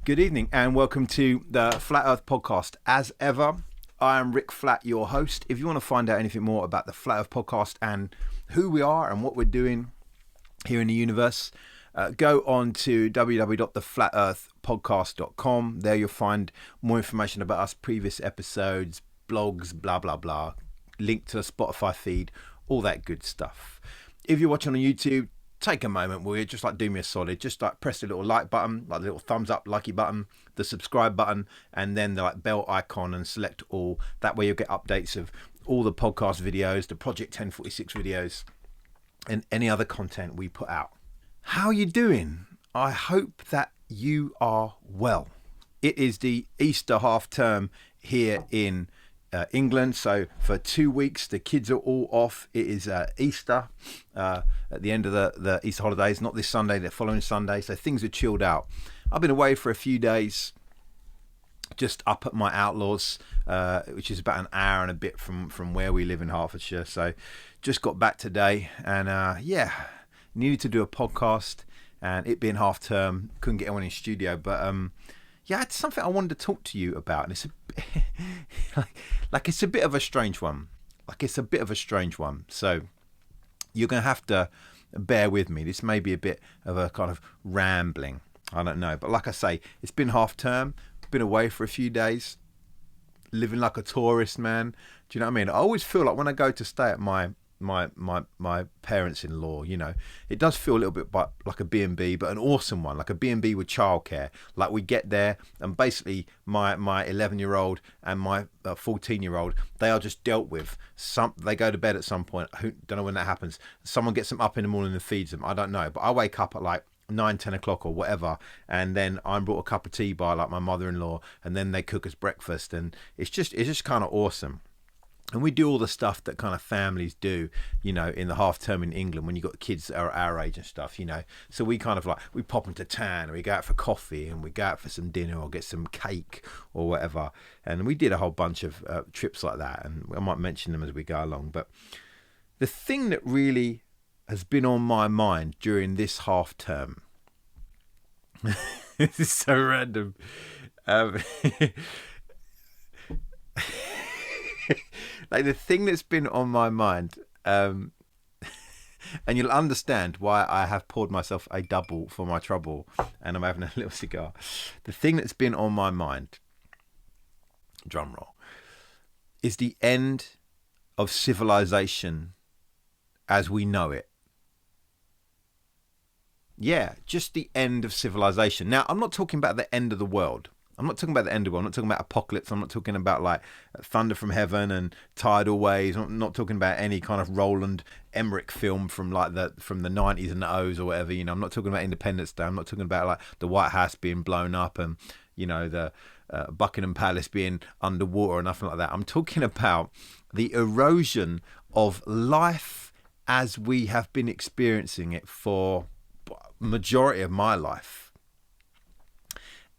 Good evening and welcome to the Flat Earth Podcast. As ever, I am Rick Flat, your host. If you want to find out anything more about the Flat Earth Podcast and who we are and what we're doing here in the universe, go on to www.theflatearthpodcast.com. There you'll find more information about us, previous episodes, blogs, blah, blah, blah, link to the Spotify feed, all that good stuff. If you're watching on YouTube, take a moment, will you? Just like do me a solid. Just like press the little like button, like the little thumbs up, likey button, the subscribe button, and then the like bell icon and select all. That way you'll get updates of all the podcast videos, the Project 1046 videos, and any other content we put out. How are you doing? I hope that you are well. It is the Easter half term here in England, so for 2 weeks the kids are all off. It is Easter at the end of the Easter holidays, not this Sunday, the following Sunday, so things are chilled out. I've been away for a few days, just up at my Outlaws, which is about an hour and a bit from where we live in Hertfordshire. So just got back today, and needed to do a podcast, and it being half term, couldn't get anyone in studio, but yeah, it's something I wanted to talk to you about, and it's it's a bit of a strange one. So you're going to have to bear with me. This may be a bit of a kind of rambling. I don't know. But like I say, it's been half term. Been away for a few days. Living like a tourist, man. Do you know what I mean? I always feel like when I go to stay at my parents-in-law, you know, it does feel a little bit like a B&B, but an awesome one, like a B&B with childcare. Like we get there and basically my 11-year-old and my 14-year-old, they are just dealt with. They go to bed at some point. Don't know when that happens. Someone gets them up in the morning and feeds them. I don't know, but I wake up at like 9-10 o'clock or whatever, and then I'm brought a cup of tea by like my mother-in-law, and then they cook us breakfast, and it's just kind of awesome. And we do all the stuff that kind of families do, you know, in the half term in England when you've got kids that are our age and stuff, you know. So we kind of like, we pop into town, or we go out for coffee, and we go out for some dinner or get some cake or whatever. And we did a whole bunch of trips like that, and I might mention them as we go along. But the thing that really has been on my mind during this half term, this is so random. Like the thing that's been on my mind, and you'll understand why I have poured myself a double for my trouble, and I'm having a little cigar. The thing that's been on my mind, drum roll, is the end of civilization as we know it. Yeah, just the end of civilization. Now, I'm not talking about the end of the world. I'm not talking about the end of the world. I'm not talking about apocalypse. I'm not talking about like thunder from heaven and tidal waves. I'm not talking about any kind of Roland Emmerich film from the 90s and the O's or whatever. You know, I'm not talking about Independence Day. I'm not talking about like the White House being blown up and, you know, the Buckingham Palace being underwater or nothing like that. I'm talking about the erosion of life as we have been experiencing it for majority of my life.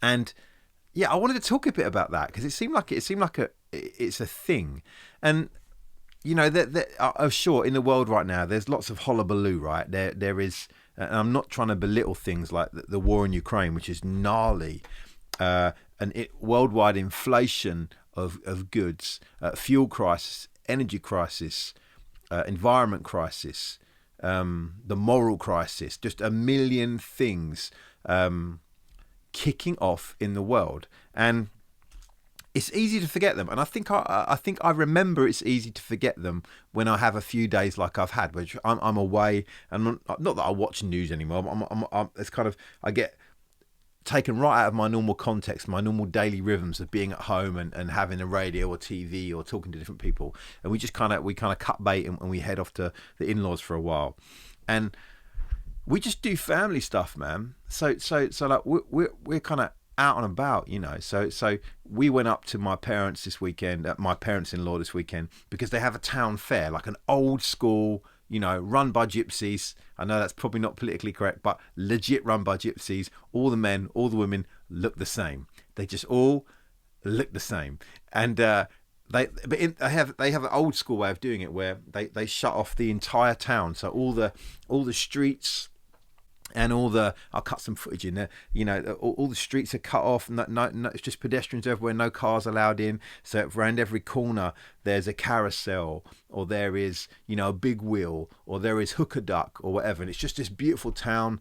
And yeah, I wanted to talk a bit about that because it seemed like it's a thing, and you know that sure in the world right now there's lots of hullabaloo, right? There is, and I'm not trying to belittle things like the war in Ukraine, which is gnarly, worldwide inflation of goods, fuel crisis, energy crisis, environment crisis, the moral crisis, just a million things. Kicking off in the world, and it's easy to forget them. And I think I remember it's easy to forget them when I have a few days like I've had, which I'm away, and not that I watch news anymore. It's kind of, I get taken right out of my normal context, my normal daily rhythms of being at home and having a radio or TV or talking to different people, and we kind of cut bait and we head off to the in-laws for a while, and we just do family stuff, man. So like we're kind of out and about, you know. So we went up to my parents this weekend, at my parents-in-law this weekend, because they have a town fair, like an old school, you know, run by gypsies. I know that's probably not politically correct, but legit run by gypsies. All the men, all the women look the same. They just all look the same, and they have an old school way of doing it where they shut off the entire town, so all the streets And I'll cut some footage in there. You know, all the streets are cut off. No, it's just pedestrians everywhere. No cars allowed in. So around every corner, there's a carousel, or there is, you know, a big wheel, or there is hook a duck, or whatever. And it's just this beautiful town.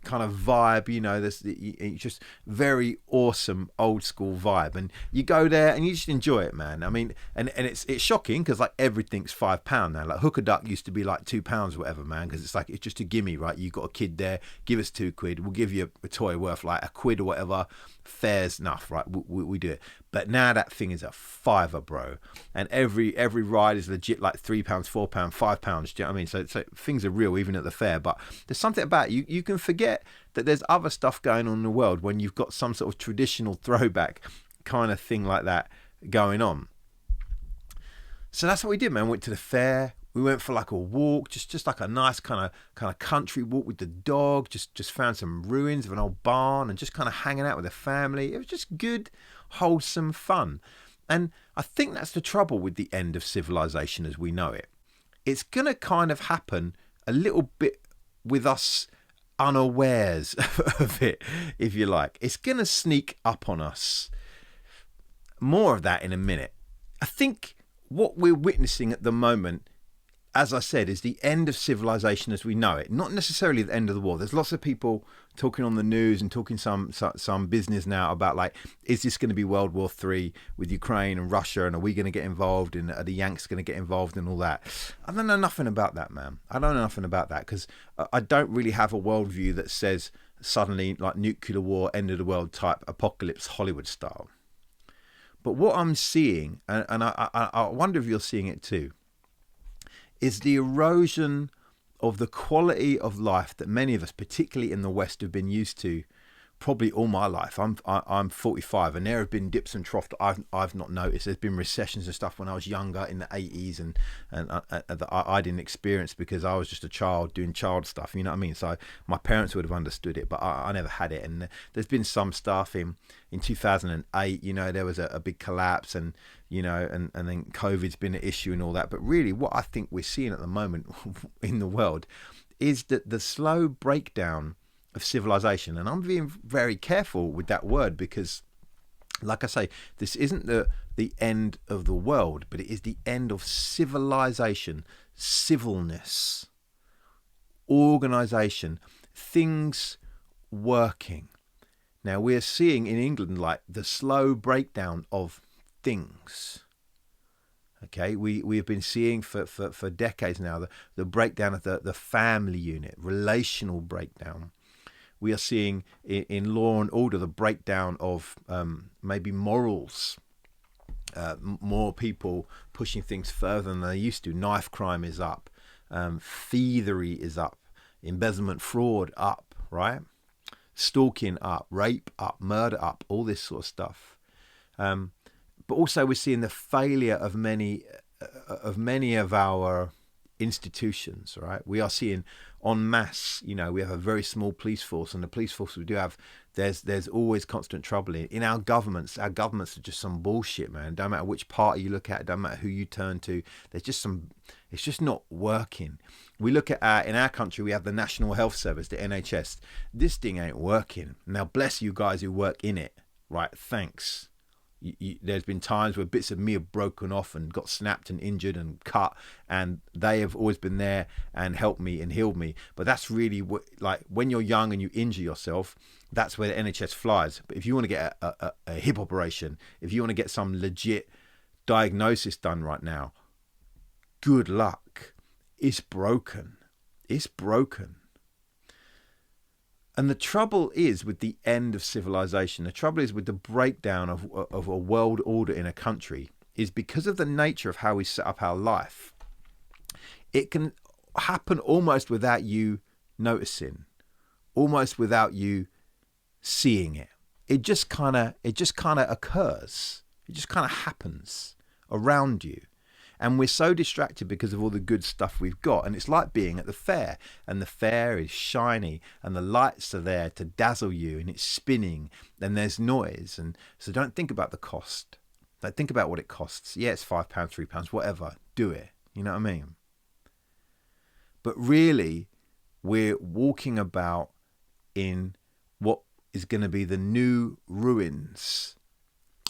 Kind of vibe, you know, it's just very awesome old school vibe, and you go there and you just enjoy it, man. I mean, and it's shocking because like everything's £5 now. Like hook a duck used to be like £2 or whatever, man, because it's just a gimme, right? You got a kid there, give us £2, we'll give you a toy worth like £1 or whatever. Fair's enough, right? We do it. But now that thing is a fiver, bro, and every ride is legit like £3, £4, £5. Do you know what I mean? So things are real even at the fair. But there's something about it. You can forget that there's other stuff going on in the world when you've got some sort of traditional throwback kind of thing like that going on. So that's what we did, man. We went to the fair. We went for like a walk, just like a nice kind of country walk with the dog. Just found some ruins of an old barn and just kind of hanging out with the family. It was just good, wholesome fun. And I think that's the trouble with the end of civilization as we know it. It's going to kind of happen a little bit with us unawares of it, if you like. It's going to sneak up on us. More of that in a minute. I think what we're witnessing at the moment, as I said, is the end of civilization as we know it. Not necessarily the end of the world. There's lots of people talking on the news and talking some business now about like, is this going to be World War III with Ukraine and Russia, and are we going to get involved, and are the Yanks going to get involved and all that? I don't know nothing about that, man. I don't know nothing about that because I don't really have a worldview that says suddenly like nuclear war, end of the world type apocalypse Hollywood style. But what I'm seeing, and I wonder if you're seeing it too, is the erosion of the quality of life that many of us, particularly in the West, have been used to probably all my life. I'm 45, and there have been dips and troughs that I've not noticed. There's been recessions and stuff when I was younger in the 80s, and that I didn't experience because I was just a child doing child stuff. You know what I mean? So my parents would have understood it, but I never had it. And there's been some stuff in 2008. You know, there was a big collapse, and you know, and then COVID's been an issue and all that. But really, what I think we're seeing at the moment in the world is that the slow breakdown of civilization. And I'm being very careful with that word because, like I say, this isn't the end of the world, but it is the end of civilization, civilness, organization, things working. Now we're seeing in England like the slow breakdown of things. Okay, we have been seeing for decades now the breakdown of the family unit, relational breakdown. We are seeing in law and order the breakdown of maybe morals. More people pushing things further than they used to. Knife crime is up. Thievery is up. Embezzlement, fraud up, right? Stalking up. Rape up. Murder up. All this sort of stuff. But also we're seeing the failure of many of our institutions, right? We are seeing en masse, you know, we have a very small police force, and the police force we do have, there's always constant trouble in our governments. Our governments are just some bullshit, man. Don't matter which party you look at, don't matter who you turn to, there's just it's just not working. We look at in our country, we have the National Health Service, the NHS. This thing ain't working. Now, bless you guys who work in it, right? Thanks. There's been times where bits of me have broken off and got snapped and injured and cut, and they have always been there and helped me and healed me. But that's really what, like, when you're young and you injure yourself, that's where the NHS flies. But if you want to get a hip operation, if you want to get some legit diagnosis done right now, good luck. It's broken. It's broken. And the trouble is with the end of civilization, the trouble is with the breakdown of a world order in a country, is because of the nature of how we set up our life, it can happen almost without you noticing, almost without you seeing it. It just kind of occurs. It just kind of happens around you. And we're so distracted because of all the good stuff we've got. And it's like being at the fair. And the fair is shiny. And the lights are there to dazzle you. And it's spinning. And there's noise. And so don't think about the cost. Don't think about what it costs. Yeah, it's £5, £3, whatever. Do it. You know what I mean? But really, we're walking about in what is going to be the new ruins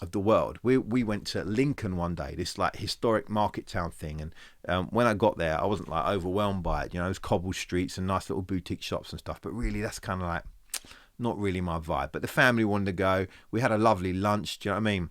of the world. We went to Lincoln one day, this like historic market town thing, and when I got there, I wasn't like overwhelmed by it. You know, those cobbled streets and nice little boutique shops and stuff. But really, that's kind of like not really my vibe. But the family wanted to go. We had a lovely lunch. Do you know what I mean?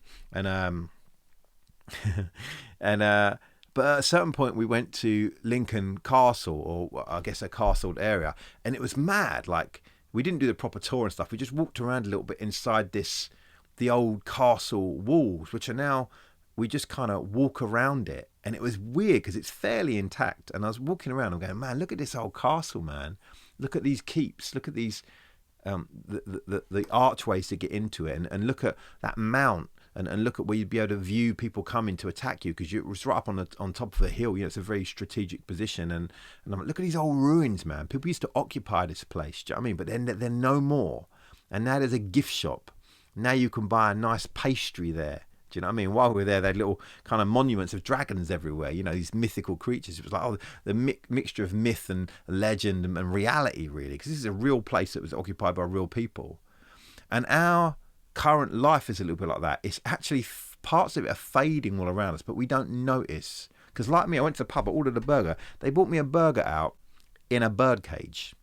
And but at a certain point, we went to Lincoln Castle, or I guess a castled area, and it was mad. Like, we didn't do the proper tour and stuff. We just walked around a little bit inside the old castle walls, which are now, we just kind of walk around it. And it was weird because it's fairly intact. And I was walking around and going, man, look at this old castle, man. Look at these keeps. Look at these, the archways to get into it. And look at that mount. And look at where you'd be able to view people coming to attack you, because it was right up on top of a hill. You know, it's a very strategic position. And I'm like, look at these old ruins, man. People used to occupy this place. Do you know what I mean? But then they're no more. And now there's a gift shop. Now you can buy a nice pastry there. Do you know what I mean? While we were there, they had little kind of monuments of dragons everywhere. You know, these mythical creatures. It was like, the mixture of myth and legend and reality, really. Because this is a real place that was occupied by real people. And our current life is a little bit like that. It's actually parts of it are fading all around us, but we don't notice. Because like me, I went to the pub, I ordered a burger. They brought me a burger out in a bird cage.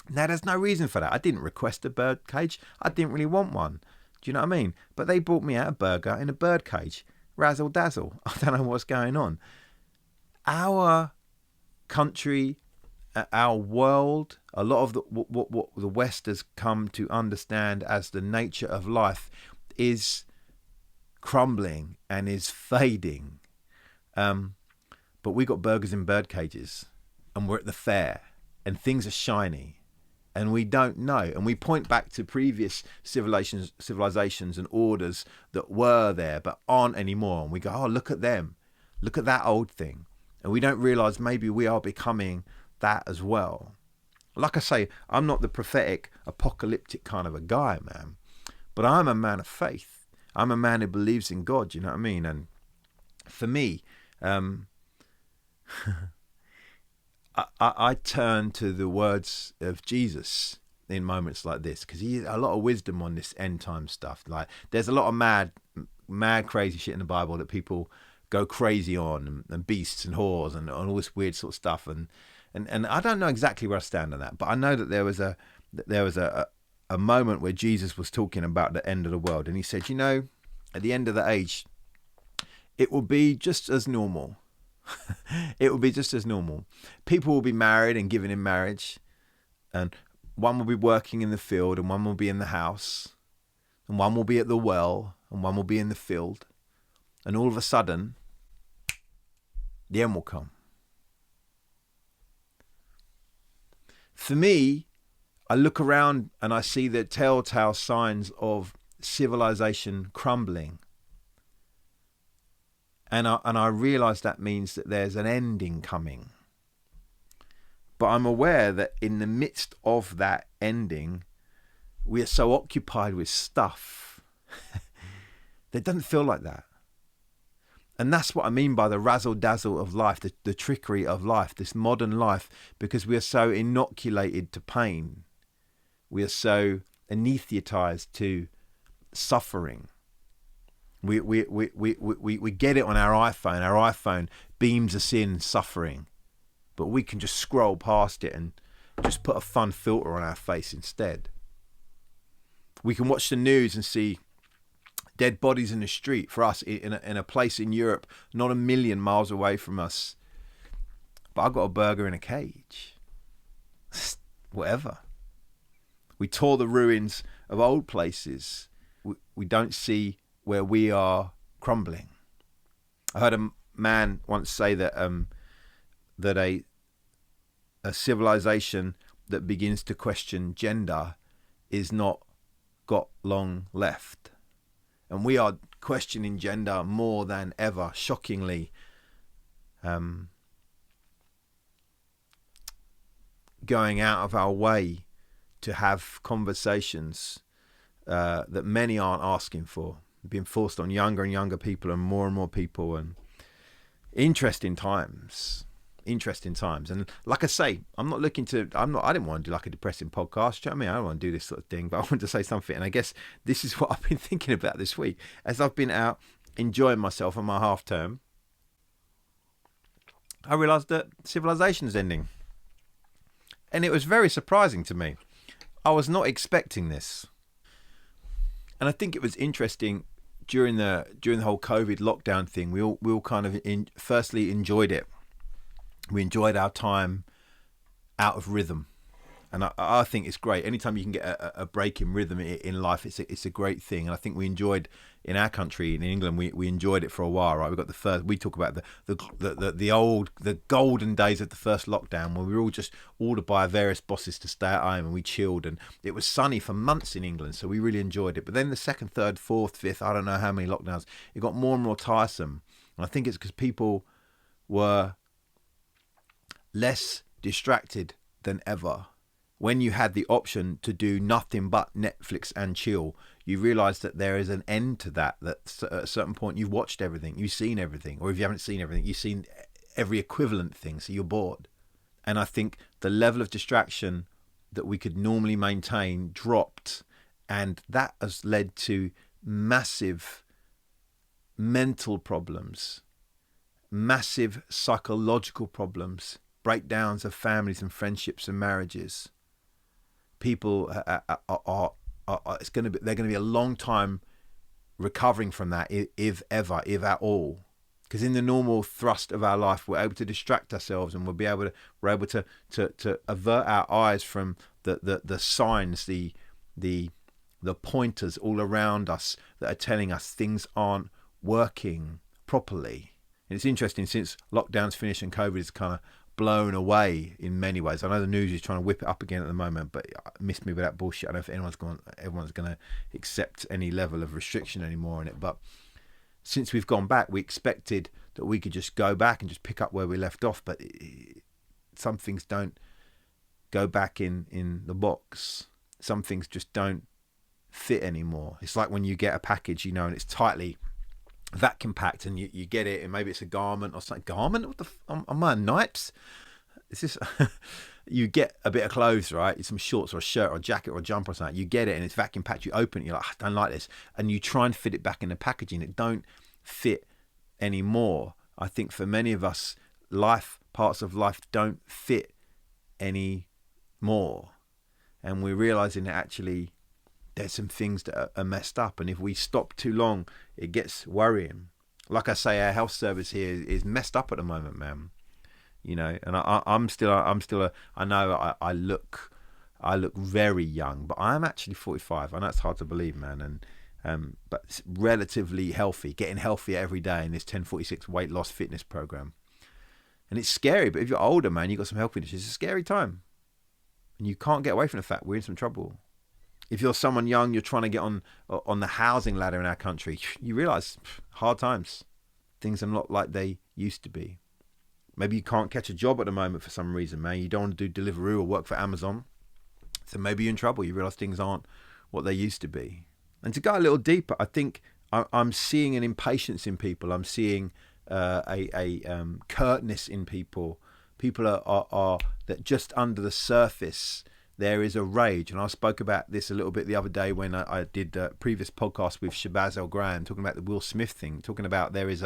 Now, there's no reason for that. I didn't request a bird cage. I didn't really want one. Do you know what I mean? But they brought me out a burger in a bird cage. Razzle dazzle. I don't know what's going on. Our country, our world, a lot of what the West has come to understand as the nature of life is crumbling and is fading. But we got burgers in bird cages, and we're at the fair, and things are shiny, and we don't know. And we point back to previous civilizations and orders that were there but aren't anymore. And we go, oh, look at them. Look at that old thing. And we don't realize maybe we are becoming that as well. Like I say, I'm not the prophetic, apocalyptic kind of a guy, man. But I'm a man of faith. I'm a man who believes in God, you know what I mean? And for me, I turn to the words of Jesus in moments like this, because he has a lot of wisdom on this end time stuff. Like, there's a lot of mad, crazy shit in the Bible that people go crazy on, and beasts and whores and all this weird sort of stuff. And I don't know exactly where I stand on that, but I know that there was a moment where Jesus was talking about the end of the world, and he said, you know, at the end of the age, it will be just as normal. It will be just as normal. People will be married and given in marriage, and one will be working in the field, and one will be in the house, and one will be at the well, and one will be in the field, and all of a sudden, the end will come. For me, I look around and I see the telltale signs of civilization crumbling. And I realise that means that there's an ending coming. But I'm aware that in the midst of that ending, we are so occupied with stuff that it doesn't feel like that. And that's what I mean by the razzle-dazzle of life, the trickery of life, this modern life, because we are so inoculated to pain. We are so anaesthetised to suffering. We get it on our iPhone. Our iPhone beams us in suffering, but we can just scroll past it and just put a fun filter on our face instead. We can watch the news and see dead bodies in the street. For us, in a place in Europe, not a million miles away from us. But I got a burger in a cage. Whatever. We tour the ruins of old places. We don't see where we are crumbling. I heard a man once say that that a civilization that begins to question gender is not got long left. And we are questioning gender more than ever, shockingly. Going out of our way to have conversations that many aren't asking for. Being forced on younger and younger people and more people, and interesting times. interesting times. And like I say, I didn't want to do like a depressing podcast. Do you know what I mean? I don't want to do this sort of thing, but I wanted to say something. And I guess this is what I've been thinking about this week as I've been out enjoying myself on my half term. I realised that civilization is ending. And it was very surprising to me. I was not expecting this. And I think it was interesting during the whole COVID lockdown thing. We all kind of firstly enjoyed it. We enjoyed our time out of rhythm. And I think it's great. Anytime you can get a break in rhythm in life, it's a great thing. And I think we enjoyed, in our country, in England, we enjoyed it for a while, right? We talk about the golden days of the first lockdown, where we were all just ordered by various bosses to stay at home, and we chilled, and it was sunny for months in England, so we really enjoyed it. But then the second, third, fourth, fifth, I don't know how many lockdowns, it got more and more tiresome. And I think it's because people were less distracted than ever. When you had the option to do nothing but Netflix and chill, you realise that there is an end to that. That at a certain point you've watched everything, you've seen everything, or if you haven't seen everything, you've seen every equivalent thing, so you're bored. And I think the level of distraction that we could normally maintain dropped, and that has led to massive mental problems, massive psychological problems, breakdowns of families and friendships and marriages. People are they're going to be a long time recovering from that, if at all. Because in the normal thrust of our life, we're able to distract ourselves, and we're able to avert our eyes from the signs, the pointers all around us that are telling us things aren't working properly. And it's interesting, since lockdown's finished and COVID is kind of blown away in many ways. I know the news is trying to whip it up again at the moment, but miss me with that bullshit. I don't know if everyone's going to accept any level of restriction anymore in it. But since we've gone back, we expected that we could just go back and just pick up where we left off. But some things don't go back in the box. Some things just don't fit anymore. It's like when you get a package, and it's tightly vacuum packed, and you get it, and maybe it's a garment or something. Garment? What the am I Nipes? Is this? You get a bit of clothes, right? Some shorts or a shirt or a jacket or a jumper or something. You get it, and it's vacuum packed. You open it, you're like, I don't like this, and you try and fit it back in the packaging. It don't fit anymore. I think for many of us, parts of life don't fit anymore, and we're realizing that actually there's some things that are messed up, and if we stop too long, it gets worrying. Like I say, our health service here is messed up at the moment, man. And I know I look very young, but I'm actually 45. I know it's hard to believe, man, but it's relatively healthy, getting healthier every day in this 1046 weight loss fitness program. And it's scary, but if you're older, man, you've got some health issues, it's a scary time, and you can't get away from the fact we're in some trouble. If you're someone young, you're trying to get on the housing ladder in our country, you realise hard times. Things are not like they used to be. Maybe you can't catch a job at the moment for some reason, man. You don't want to do Deliveroo or work for Amazon. So maybe you're in trouble. You realise things aren't what they used to be. And to go a little deeper, I think I'm seeing an impatience in people. I'm seeing a curtness in people. People are that just under the surface, there is a rage. And I spoke about this a little bit the other day when I did a previous podcast with Shabazz El Graham, talking about the Will Smith thing, talking about there is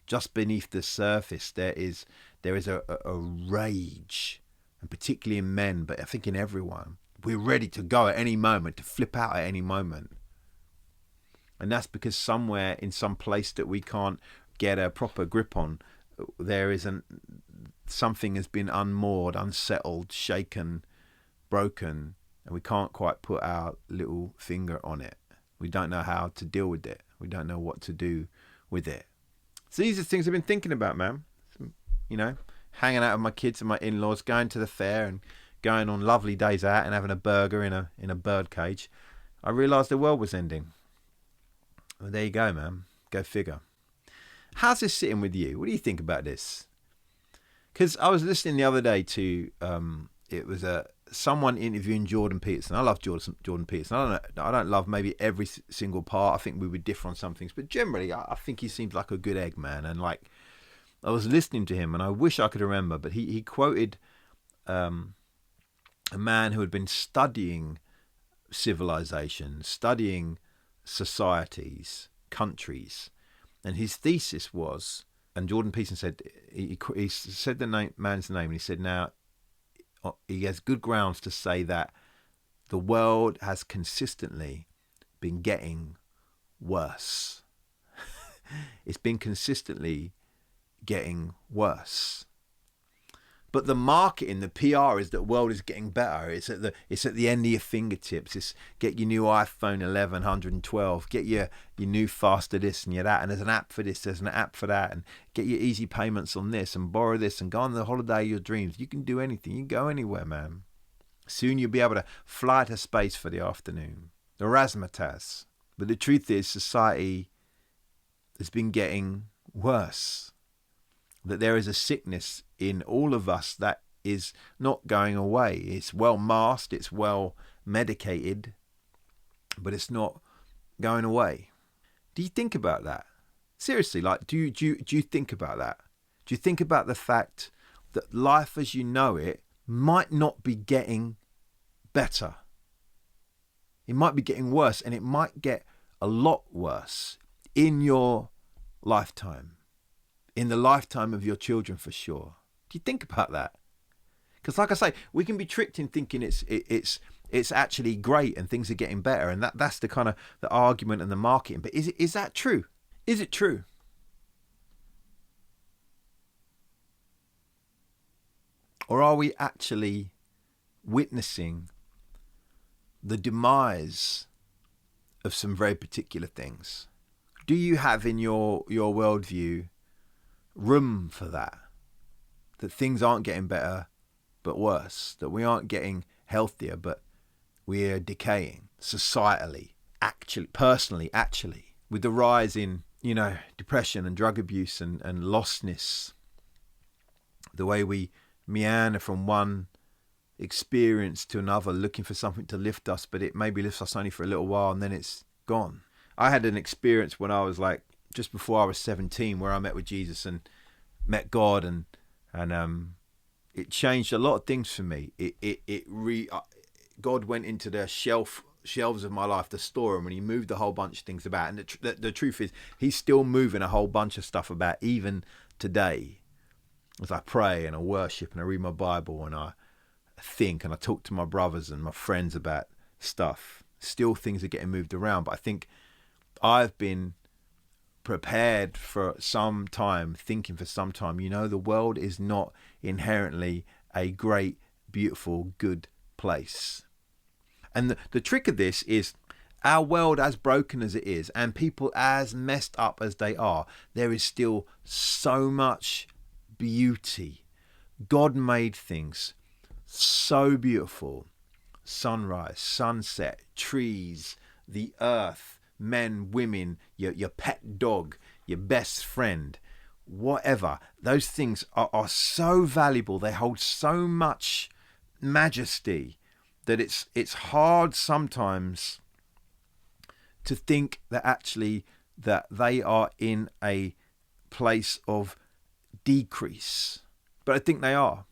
just beneath the surface, there is a rage, and particularly in men, but I think in everyone. We're ready to go at any moment, to flip out at any moment. And that's because somewhere in some place that we can't get a proper grip on, something has been unmoored, unsettled, shaken, broken, and we can't quite put our little finger on it. We don't know how to deal with it. We don't know what to do with it. So these are things I've been thinking about, man. Hanging out with my kids and my in-laws, going to the fair and going on lovely days out and having a burger in a bird cage. I realised the world was ending. Well, there you go, man. Go figure. How's this sitting with you? What do you think about this? Because I was listening the other day to it was someone interviewing Jordan Peterson. I love Jordan Peterson. I don't love maybe every single part. I think we would differ on some things, but generally I think he seems like a good egg, man. And like, I was listening to him, and I wish I could remember, but he quoted a man who had been studying civilization, studying societies, countries, and his thesis was, and Jordan Peterson said, he said the man's name, and he said, now, he has good grounds to say that the world has consistently been getting worse. It's been consistently getting worse. But the marketing, the PR is that the world is getting better. It's at the end of your fingertips. It's get your new iPhone 11, 112, get your new faster this and your that, and there's an app for this, there's an app for that, and get your easy payments on this and borrow this and go on the holiday of your dreams. You can do anything. You can go anywhere, man. Soon you'll be able to fly to space for the afternoon. The razzmatazz. But the truth is, society has been getting worse. That there is a sickness in all of us that is not going away. It's well masked, it's well medicated, but it's not going away. Do you think about that? Seriously, like, do you think about that? Do you think about the fact that life as you know it might not be getting better? It might be getting worse, and it might get a lot worse in your lifetime. In the lifetime of your children, for sure. Do you think about that? Because, like I say, we can be tricked in thinking it's actually great and things are getting better, and that's the kind of the argument and the marketing. But is that true? Is it true? Or are we actually witnessing the demise of some very particular things? Do you have in your worldview room for that things aren't getting better but worse, that we aren't getting healthier but we're decaying societally, actually, personally, with the rise in depression and drug abuse and lostness, the way we meander from one experience to another looking for something to lift us, but it maybe lifts us only for a little while and then it's gone. I had an experience when I was like just before I was 17 where I met with Jesus and met God, and it changed a lot of things for me. God went into the shelves of my life to store them, and he moved a whole bunch of things about. And the truth is, he's still moving a whole bunch of stuff about even today, as I pray and I worship and I read my Bible and I think and I talk to my brothers and my friends about stuff. Still, things are getting moved around, but I think I've been prepared for some time, thinking for some time, the world is not inherently a great, beautiful, good place. And the trick of this is, our world, as broken as it is, and people as messed up as they are, there is still so much beauty. God made things so beautiful. Sunrise, sunset, trees, the earth, men, women, your pet dog, your best friend, whatever. Those things are so valuable. They hold so much majesty that it's hard sometimes to think that actually that they are in a place of decrease. But I think they are.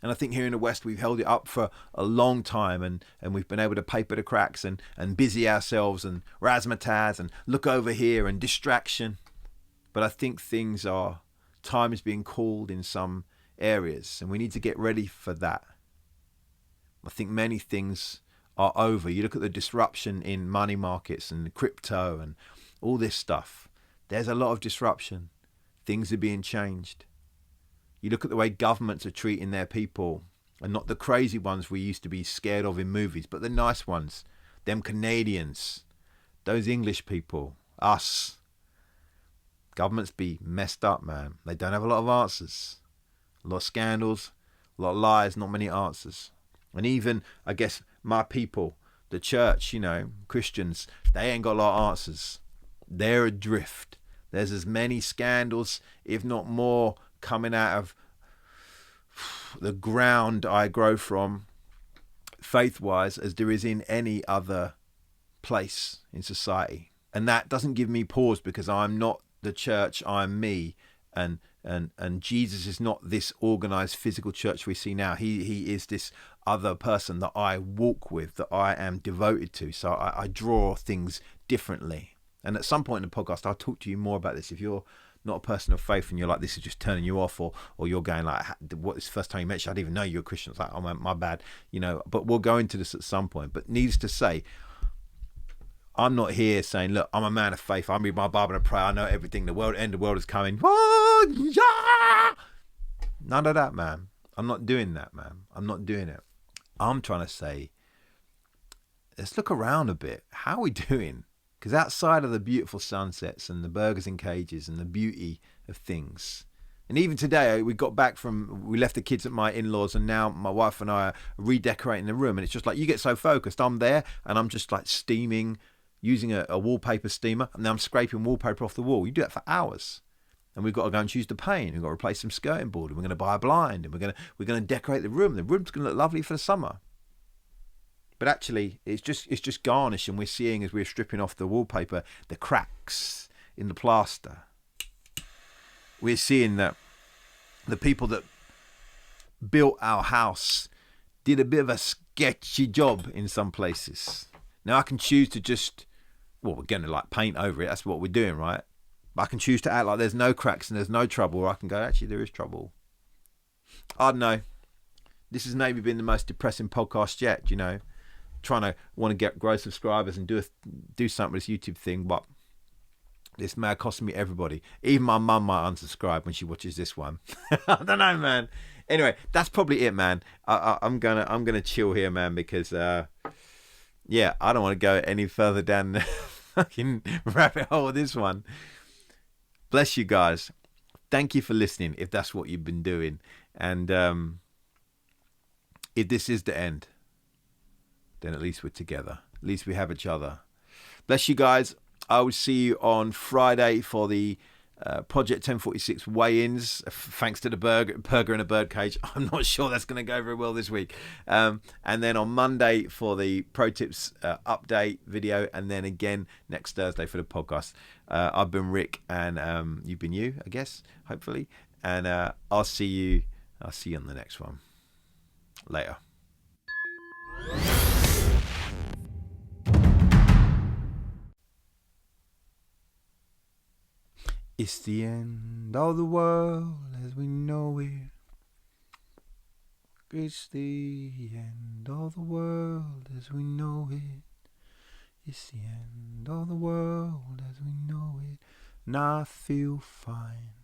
And I think here in the West, we've held it up for a long time, and we've been able to paper the cracks and busy ourselves and razzmatazz and look over here and distraction. But I think time is being called in some areas, and we need to get ready for that. I think many things are over. You look at the disruption in money markets and crypto and all this stuff. There's a lot of disruption. Things are being changed. You look at the way governments are treating their people, and not the crazy ones we used to be scared of in movies, but the nice ones, them Canadians, those English people, us. Governments be messed up, man. They don't have a lot of answers. A lot of scandals, a lot of lies, not many answers. And even, I guess, my people, the church, Christians, they ain't got a lot of answers. They're adrift. There's as many scandals, if not more, coming out of the ground I grow from, faith-wise, as there is in any other place in society. And that doesn't give me pause, because I'm not the church, I'm me, and and Jesus is not this organized physical church we see now. He is this other person that I walk with, that I am devoted to. So I draw things differently. And at some point in the podcast, I'll talk to you more about this. If you're not a person of faith and you're like, this is just turning you off, or you're going like, what is the first time you mentioned? I didn't even know you're a Christian. It's like, oh, my bad, but we'll go into this at some point. But needless to say, I'm not here saying, look, I'm a man of faith. I read my Bible and pray. I know everything. The end of the world is coming. Oh, yeah! None of that, man. I'm not doing that, man. I'm not doing it. I'm trying to say, let's look around a bit. How are we doing? Because outside of the beautiful sunsets and the burgers in cages and the beauty of things, and even today we left the kids at my in-laws, and now my wife and I are redecorating the room, and it's just like you get so focused. I'm there and I'm just like steaming, using a wallpaper steamer, and then I'm scraping wallpaper off the wall. You do that for hours. And we've got to go and choose the paint. We've got to replace some skirting board, and we're going to buy a blind, and we're going to decorate the room. The room's going to look lovely for the summer. But actually, it's just garnish, and we're seeing, as we're stripping off the wallpaper, the cracks in the plaster. We're seeing that the people that built our house did a bit of a sketchy job in some places. Now I can choose to we're going to like paint over it. That's what we're doing, right? But I can choose to act like there's no cracks and there's no trouble, or I can go, actually, there is trouble. I don't know. This has maybe been the most depressing podcast yet, trying to want to grow subscribers and do something with this YouTube thing, but this may have cost me everybody. Even my mum might unsubscribe when she watches this one. I don't know, man. Anyway, that's probably it, man. I'm gonna chill here, man, because I don't want to go any further down the fucking rabbit hole of this one. Bless you guys. Thank you for listening, if that's what you've been doing. And if this is the end, then at least we're together. At least we have each other. Bless you guys. I will see you on Friday for the Project 1046 weigh-ins, thanks to the burger in a birdcage. I'm not sure that's going to go very well this week. And then on Monday for the Pro Tips update video, and then again next Thursday for the podcast. I've been Rick, and you've been you, I guess, hopefully. And I'll see you on the next one. Later. It's the end of the world as we know it. It's the end of the world as we know it. It's the end of the world as we know it. And I feel fine.